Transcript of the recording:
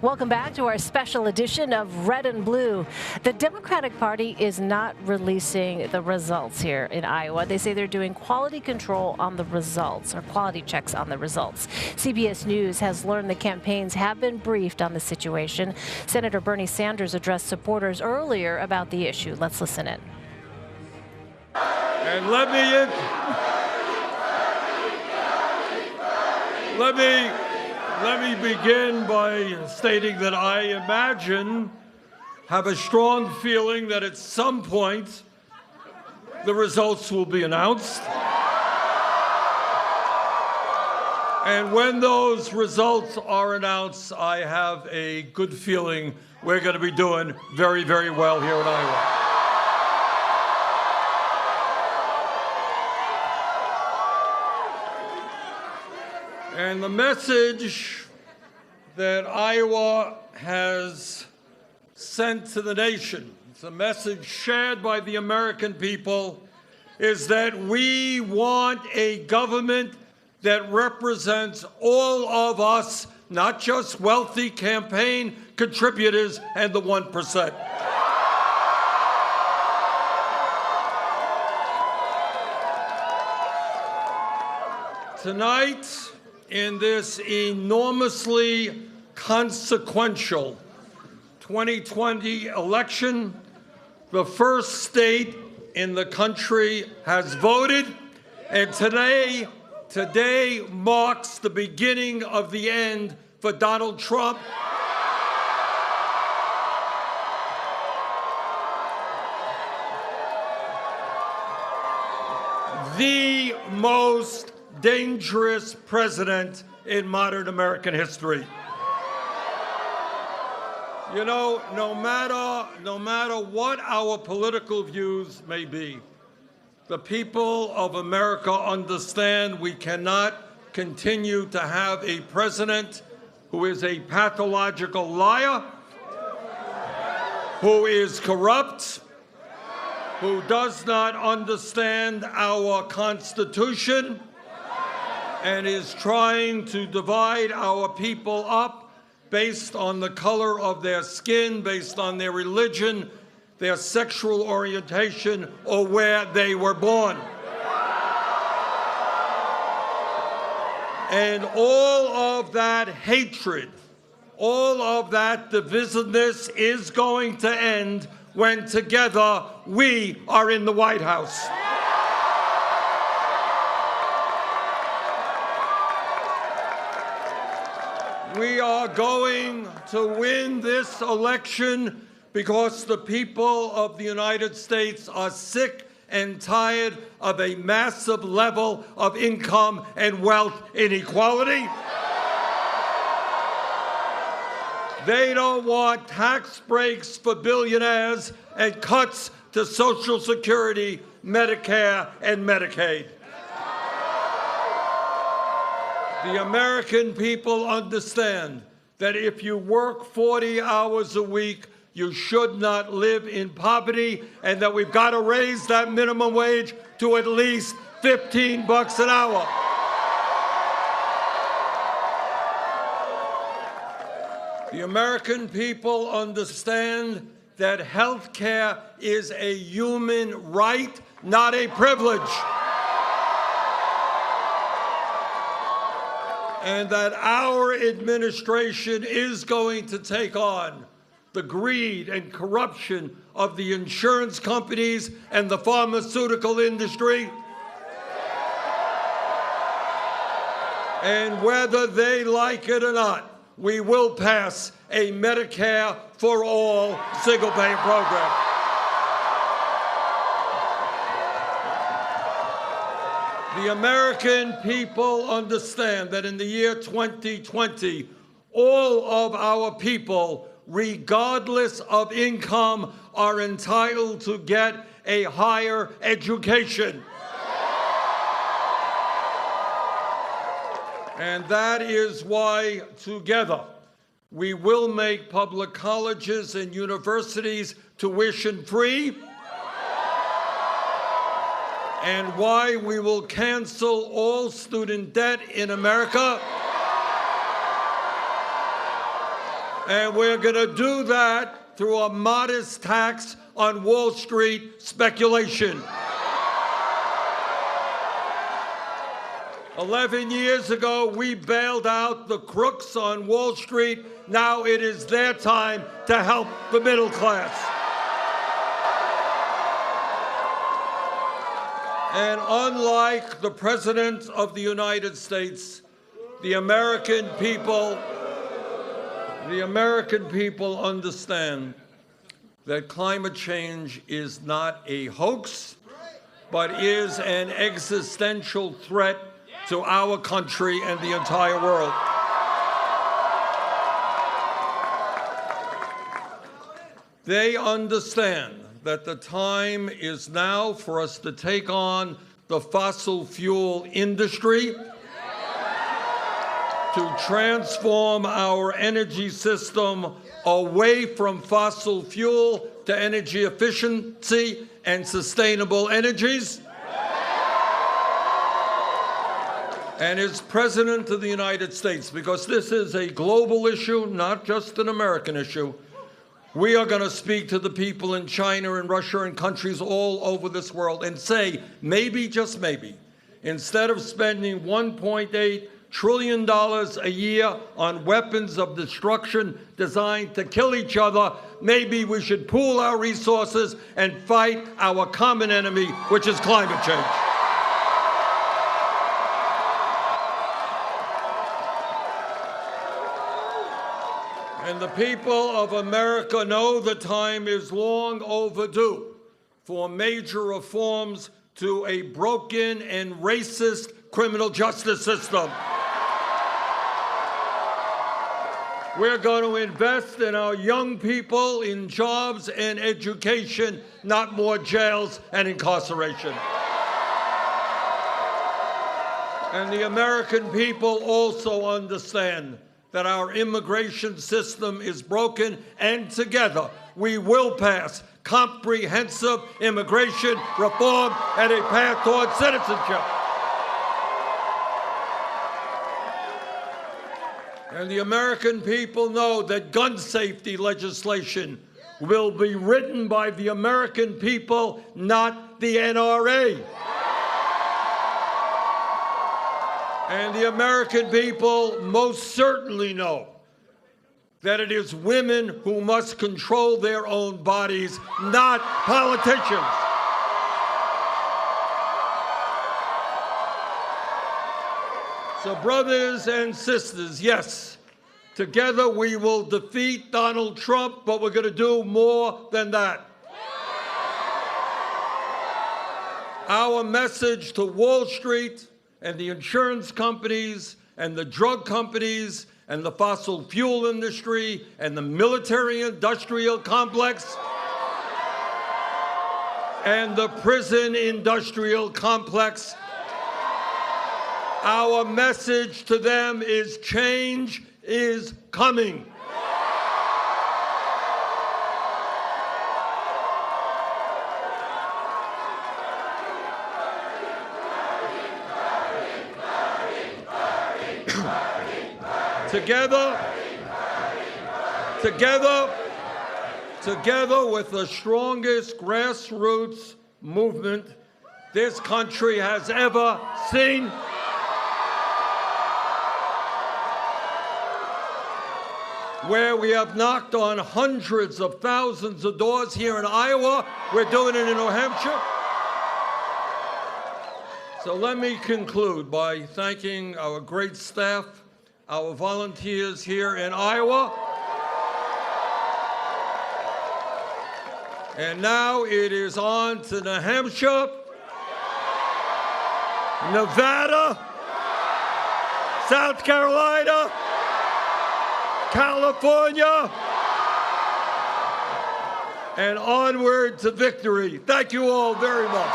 Welcome back to our special edition of Red and Blue. The Democratic Party is not releasing the results here in Iowa. They say they're doing quality control on the results, or quality checks on the results. CBS News has learned the campaigns have been briefed on the situation. Senator Bernie Sanders addressed supporters earlier about the issue. Let's listen in. And let me begin by stating that I have a strong feeling that at some point the results will be announced. And when those results are announced, I have a good feeling we're going to be doing very, very well here in Iowa. And the message that Iowa has sent to the nation, it's a message shared by the American people, is that we want a government that represents all of us, not just wealthy campaign contributors and the 1%. Tonight, in this enormously consequential 2020 election, the first state in the country has voted, and today marks the beginning of the end for Donald Trump. The most dangerous president in modern American history. You know, no matter what our political views may be, the people of America understand we cannot continue to have a president who is a pathological liar, who is corrupt, who does not understand our Constitution, and is trying to divide our people up based on the color of their skin, based on their religion, their sexual orientation, or where they were born. And all of that hatred, all of that divisiveness is going to end when together we are in the White House. We are going to win this election because the people of the United States are sick and tired of a massive level of income and wealth inequality. They don't want tax breaks for billionaires and cuts to Social Security, Medicare, and Medicaid. The American people understand that if you work 40 hours a week, you should not live in poverty, and that we've got to raise that minimum wage to at least $15 an hour. The American people understand that health care is a human right, not a privilege. And that our administration is going to take on the greed and corruption of the insurance companies and the pharmaceutical industry. And whether they like it or not, we will pass a Medicare for all single-payer program. The American people understand that in the year 2020, all of our people, regardless of income, are entitled to get a higher education. And that is why, together, we will make public colleges and universities tuition-free, and why we will cancel all student debt in America, And we're going to do that through a modest tax on Wall Street speculation. 11 years ago, we bailed out the crooks on Wall Street. Now it is their time to help the middle class. And unlike the President of the United States, the American people understand that climate change is not a hoax, but is an existential threat to our country and the entire world. They understand that the time is now for us to take on the fossil fuel industry, to transform our energy system away from fossil fuel to energy efficiency and sustainable energies. And as President of the United States, because this is a global issue, not just an American issue, we are going to speak to the people in China and Russia and countries all over this world and say, maybe, just maybe, instead of spending $1.8 trillion a year on weapons of destruction designed to kill each other, maybe we should pool our resources and fight our common enemy, which is climate change. And the people of America know the time is long overdue for major reforms to a broken and racist criminal justice system. We're going to invest in our young people, in jobs and education, not more jails and incarceration. And the American people also understand that our immigration system is broken, and together we will pass comprehensive immigration reform and a path towards citizenship. And the American people know that gun safety legislation will be written by the American people, not the NRA. And the American people most certainly know that it is women who must control their own bodies, not politicians. So, brothers and sisters, yes, together we will defeat Donald Trump, but we're going to do more than that. Our message to Wall Street and the insurance companies and the drug companies and the fossil fuel industry and the military-industrial complex and the prison-industrial complex, our message to them is change is coming. Together with the strongest grassroots movement this country has ever seen, where we have knocked on hundreds of thousands of doors here in Iowa, we're doing it in New Hampshire. So let me conclude by thanking our great staff, our volunteers here in Iowa. And now it is on to New Hampshire, Nevada, South Carolina, California, and onward to victory. Thank you all very much.